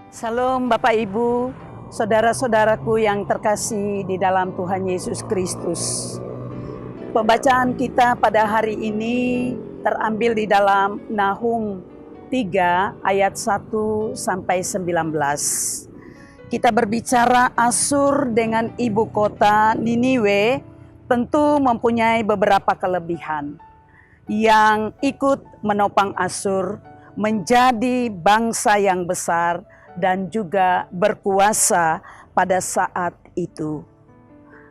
Salam Bapak Ibu, saudara-saudaraku yang terkasih di dalam Tuhan Yesus Kristus. Pembacaan kita pada hari ini terambil di dalam Nahum 3 ayat 1 sampai 19. Kita berbicara Asyur dengan ibu kota Niniwe tentu mempunyai beberapa kelebihan. Yang ikut menopang Asyur menjadi bangsa yang besar dan juga berkuasa pada saat itu.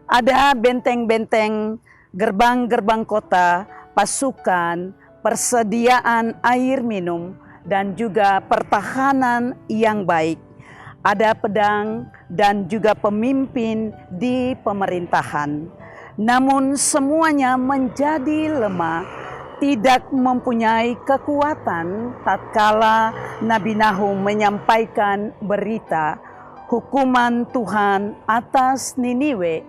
Ada benteng-benteng, gerbang-gerbang kota, pasukan, persediaan air minum, dan juga pertahanan yang baik. Ada pedang dan juga pemimpin di pemerintahan. Namun semuanya menjadi lemah, tidak mempunyai kekuatan tatkala Nabi Nahum menyampaikan berita hukuman Tuhan atas Niniwe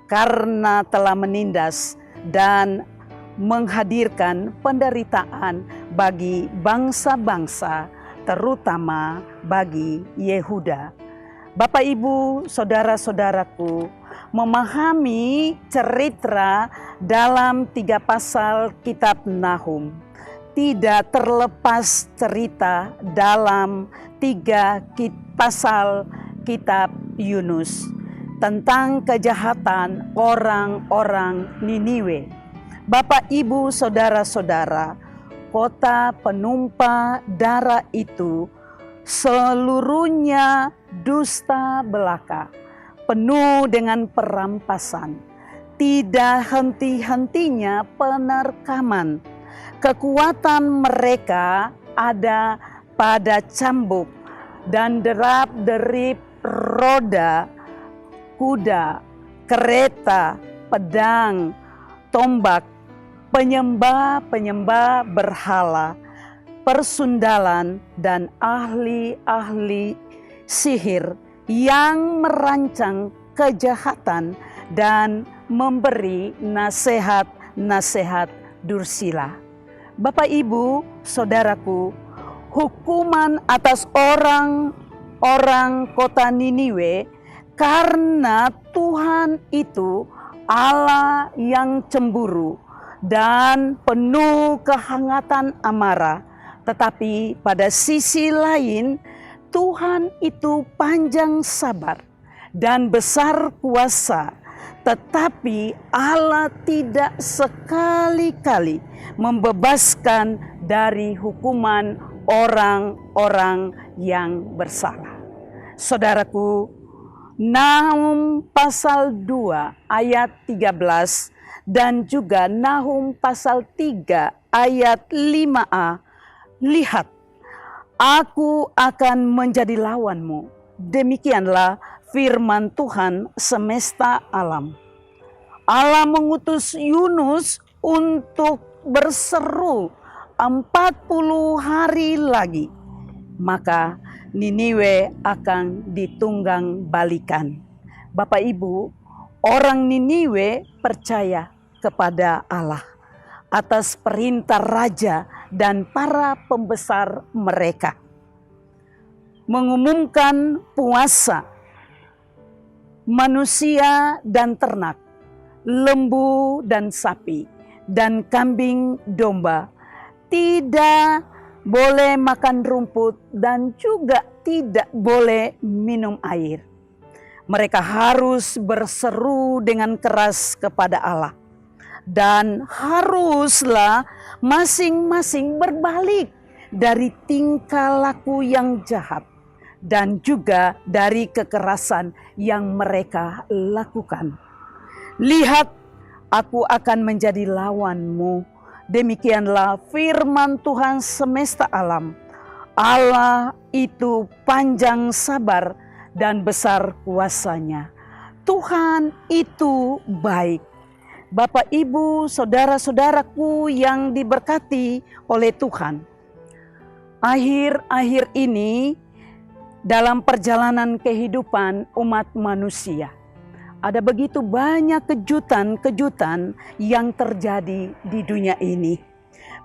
karena telah menindas dan menghadirkan penderitaan bagi bangsa-bangsa, terutama bagi Yehuda. Bapak, Ibu, saudara-saudaraku, memahami cerita dalam 3 pasal kitab Nahum tidak terlepas cerita dalam 3 pasal kitab Yunus tentang kejahatan orang-orang Niniwe. Bapak, Ibu, saudara-saudara, kota penumpah darah itu seluruhnya dusta belaka, penuh dengan perampasan, tidak henti-hentinya penerkaman. Kekuatan mereka ada pada cambuk dan derap-derip roda, kuda, kereta, pedang, tombak, penyembah-penyembah berhala, persundalan, dan ahli-ahli sihir yang merancang kejahatan dan memberi nasihat-nasihat dursila. Bapak, Ibu, saudaraku, hukuman atas orang-orang kota Niniwe karena Tuhan itu Allah yang cemburu dan penuh kehangatan amarah. Tetapi pada sisi lain, Tuhan itu panjang sabar dan besar kuasa, tetapi Allah tidak sekali-kali membebaskan dari hukuman orang-orang yang bersalah. Saudaraku, Nahum pasal 2 ayat 13 dan juga Nahum pasal 3 ayat 5a, lihat, aku akan menjadi lawanmu. Demikianlah firman Tuhan semesta alam. Allah mengutus Yunus untuk berseru 40 hari lagi, maka Niniwe akan ditunggang balikan. Bapak, Ibu, orang Niniwe percaya kepada Allah atas perintah raja dan para pembesar mereka, mengumumkan puasa manusia dan ternak, lembu dan sapi, dan kambing domba tidak boleh makan rumput dan juga tidak boleh minum air. Mereka harus berseru dengan keras kepada Allah. Dan haruslah masing-masing berbalik dari tingkah laku yang jahat dan juga dari kekerasan yang mereka lakukan. Lihat, aku akan menjadi lawanmu. Demikianlah firman Tuhan semesta alam. Allah itu panjang sabar dan besar kuasanya. Tuhan itu baik. Bapak, Ibu, saudara-saudaraku yang diberkati oleh Tuhan. Akhir-akhir ini dalam perjalanan kehidupan umat manusia, ada begitu banyak kejutan-kejutan yang terjadi di dunia ini.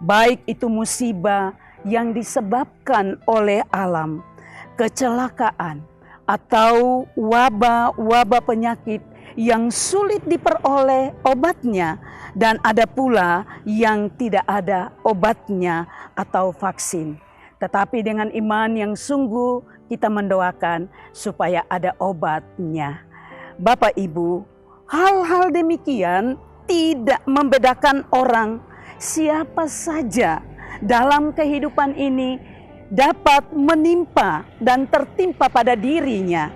Baik itu musibah yang disebabkan oleh alam, kecelakaan, atau wabah-wabah penyakit yang sulit diperoleh obatnya, dan ada pula yang tidak ada obatnya atau vaksin. Tetapi dengan iman yang sungguh kita mendoakan supaya ada obatnya. Bapak Ibu, hal-hal demikian tidak membedakan orang. Siapa saja dalam kehidupan ini dapat menimpa dan tertimpa pada dirinya.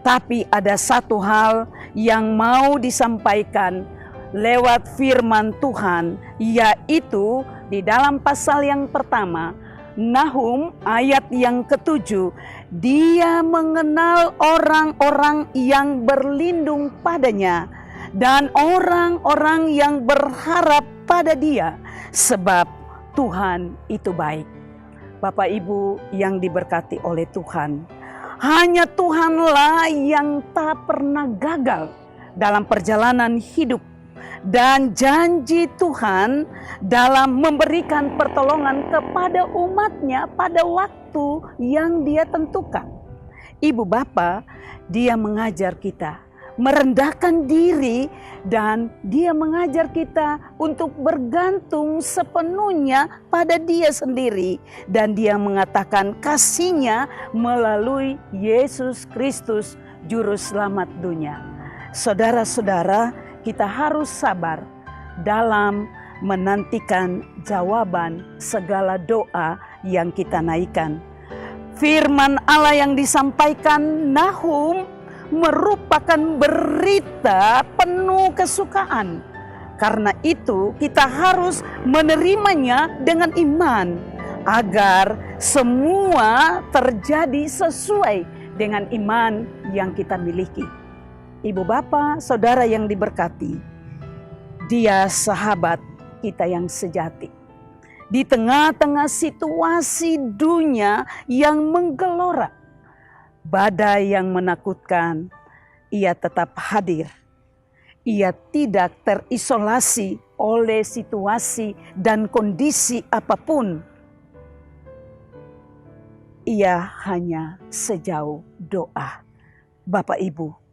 Tapi ada satu hal yang mau disampaikan lewat firman Tuhan, yaitu di dalam pasal yang pertama, Nahum ayat yang ke-7, dia mengenal orang-orang yang berlindung padanya dan orang-orang yang berharap pada dia, sebab Tuhan itu baik. Bapak Ibu yang diberkati oleh Tuhan, hanya Tuhanlah yang tak pernah gagal dalam perjalanan hidup, dan janji Tuhan dalam memberikan pertolongan kepada umatnya pada waktu yang Dia tentukan. Ibu bapa, Dia mengajar kita merendahkan diri, dan Dia mengajar kita untuk bergantung sepenuhnya pada Dia sendiri, dan Dia mengatakan kasih-Nya melalui Yesus Kristus juru selamat dunia. Saudara-saudara, kita harus sabar dalam menantikan jawaban segala doa yang kita naikkan. Firman Allah yang disampaikan Nahum merupakan berita penuh kesukaan. Karena itu kita harus menerimanya dengan iman, agar semua terjadi sesuai dengan iman yang kita miliki. Ibu bapa, saudara yang diberkati, Dia sahabat kita yang sejati. Di tengah-tengah situasi dunia yang menggelora, badai yang menakutkan, Ia tetap hadir. Ia tidak terisolasi oleh situasi dan kondisi apapun. Ia hanya sejauh doa. Bapak Ibu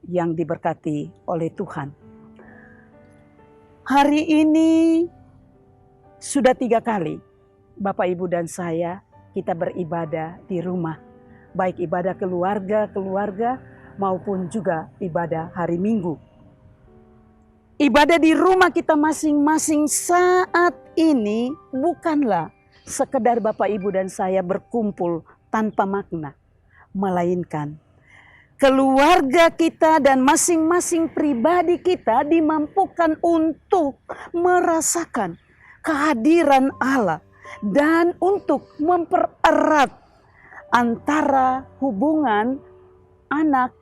yang diberkati oleh Tuhan, hari ini sudah 3 kali Bapak Ibu dan saya kita beribadah di rumah. Baik ibadah keluarga maupun juga ibadah hari Minggu. Ibadah di rumah kita masing-masing saat ini bukanlah sekedar Bapak Ibu dan saya berkumpul tanpa makna, melainkan keluarga kita dan masing-masing pribadi kita dimampukan untuk merasakan kehadiran Allah dan untuk mempererat antara hubungan anak,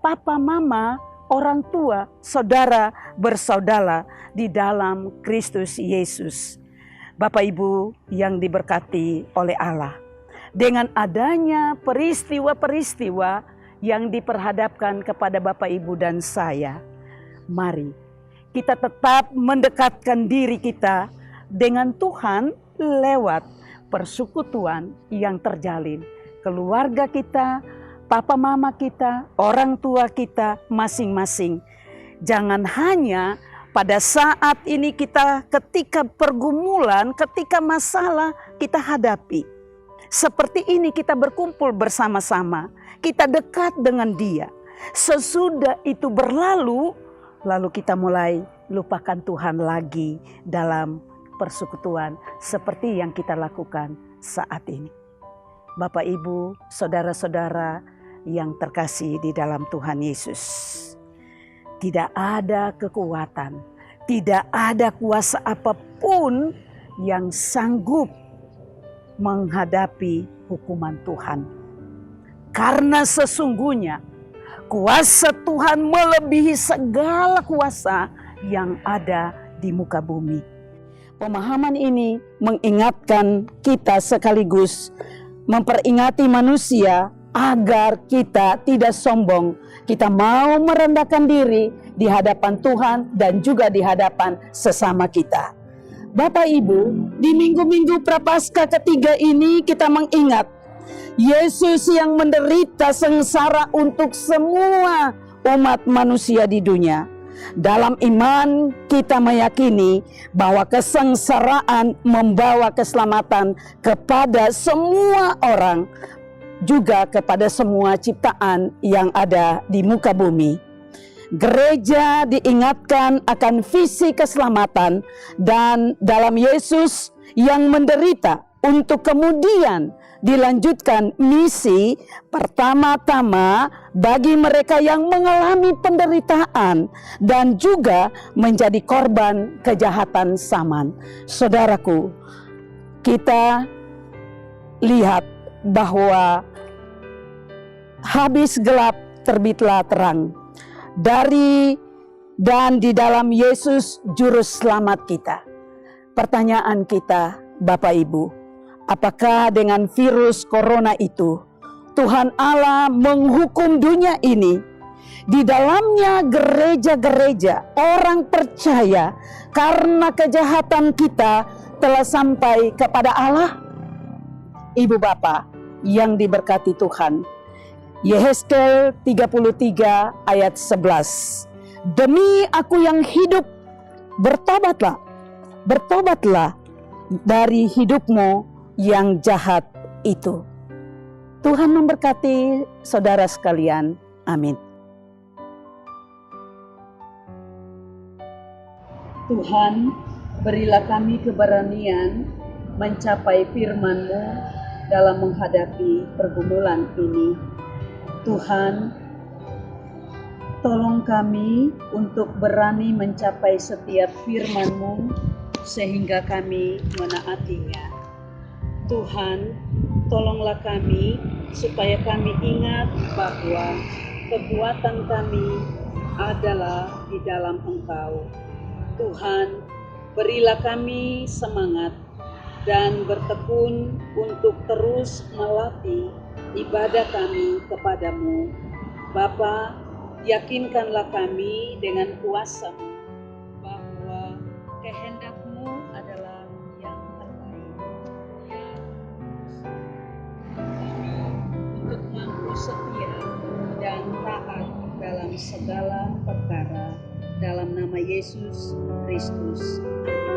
papa, mama, orang tua, saudara, bersaudara di dalam Kristus Yesus. Bapak Ibu yang diberkati oleh Allah, dengan adanya peristiwa-peristiwa yang diperhadapkan kepada Bapak Ibu dan saya, mari kita tetap mendekatkan diri kita dengan Tuhan lewat persekutuan yang terjalin. Keluarga kita, papa mama kita, orang tua kita masing-masing. Jangan hanya pada saat ini kita ketika pergumulan, ketika masalah kita hadapi. Seperti ini kita berkumpul bersama-sama, kita dekat dengan Dia. Sesudah itu berlalu, lalu kita mulai lupakan Tuhan lagi dalam persekutuan seperti yang kita lakukan saat ini. Bapak Ibu, saudara-saudara yang terkasih di dalam Tuhan Yesus, tidak ada kekuatan, tidak ada kuasa apapun yang sanggup menghadapi hukuman Tuhan. Karena sesungguhnya kuasa Tuhan melebihi segala kuasa yang ada di muka bumi. Pemahaman ini mengingatkan kita sekaligus memperingati manusia agar kita tidak sombong. Kita mau merendahkan diri di hadapan Tuhan dan juga di hadapan sesama kita. Bapak Ibu, di minggu-minggu Prapaskah ketiga ini kita mengingat Yesus yang menderita sengsara untuk semua umat manusia di dunia. Dalam iman kita meyakini bahwa kesengsaraan membawa keselamatan kepada semua orang, juga kepada semua ciptaan yang ada di muka bumi. Gereja diingatkan akan visi keselamatan dan dalam Yesus yang menderita untuk kemudian dilanjutkan misi pertama-tama bagi mereka yang mengalami penderitaan dan juga menjadi korban kejahatan zaman. Saudaraku, kita lihat bahwa habis gelap terbitlah terang. Dari dan di dalam Yesus juru selamat kita. Pertanyaan kita, Bapak Ibu, apakah dengan virus corona itu Tuhan Allah menghukum dunia ini? Di dalamnya gereja-gereja orang percaya karena kejahatan kita telah sampai kepada Allah? Ibu Bapak yang diberkati Tuhan, Yehezkel 33 ayat 11. Demi Aku yang hidup, bertobatlah dari hidupmu yang jahat itu. Tuhan memberkati saudara sekalian. Amin. Tuhan, berilah kami keberanian mencapai firman-Mu dalam menghadapi pergumulan ini. Tuhan, tolong kami untuk berani mencapai setiap firman-Mu sehingga kami menaatinya. Tuhan, tolonglah kami supaya kami ingat bahwa kekuatan kami adalah di dalam Engkau. Tuhan, berilah kami semangat dan bertekun untuk terus melatih ibadah kami kepadamu. Bapa, yakinkanlah kami dengan kuasa-Mu bahwa kehendak-Mu adalah yang terbaik. Untuk mampu setia dan taat dalam segala perkara. Dalam nama Yesus Kristus. Amin.